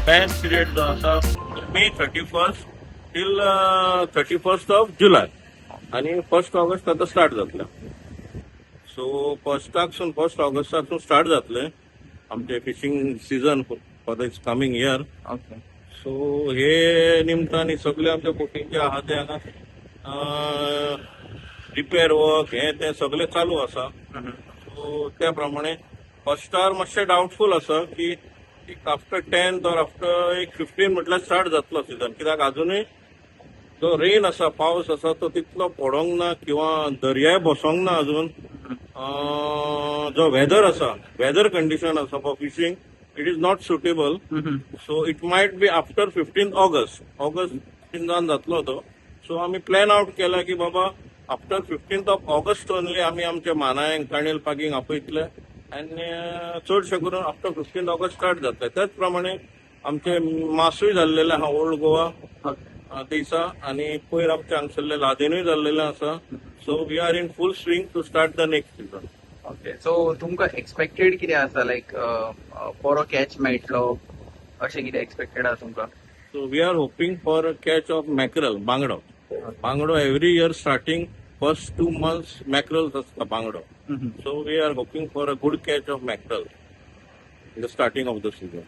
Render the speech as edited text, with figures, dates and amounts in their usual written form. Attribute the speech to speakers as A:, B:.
A: Ban period जो आसा मे 31st till 31st of July आणि 1st ऑगस्ट आता स्टार्ट जातले. सो 1st ऑगस्टासून स्टार्ट जातले आमचे fishing season for this coming year.
B: Okay.
A: So हे निमतान सगळे आमचे बोटींग जे आहा ते हांगा रिपेअर वर्क हे ते सगळे चालू आसा. सो त्या प्रमाणे फर्स्टार मातशें डावटफूल आसा की आफ्टर 10th और आफ्टर 15 म्हटल्यार स्टार्ट जातलो सीझन, कित्याक अजूनय जो रेन आसा पावस आसा तो तितलो पडोंक ना किंवा दर्याय बसोंक ना अजून. जो वेदर आसा वेदर कंडिशन आसा for fishing it is not suitable. So it might be after 15th August जातलो तो. सो आम्ही प्लॅन आउट केला की बाबा after 15th of August only आम्ही आमच्या मानायक काणेल पागींग आपयतले आनी चडशे करून आफ्टर 15th ऑगस्ट स्टार्ट जातले. त्याच प्रमाणे आमचे मासूय जाल्लेले आहा ओल्ड गोवा दिसा आनी पयर आमचे हांगसरले लादेनूय जाल्लेले आसा. So we are in full swing to start the next season.
B: Okay. So तुमकां एक्सपेक्टेड कितें आसा, लायक बरो कॅच मेळटलो अशें कितें एक्सपेक्टेड आसा तुमकां?
A: So we are hoping for a catch of mackerel, bangdo. Bangdo every year starting first 2 months mackerels are bangdo. So we are hoping for a good catch of mackerel in the starting of the season.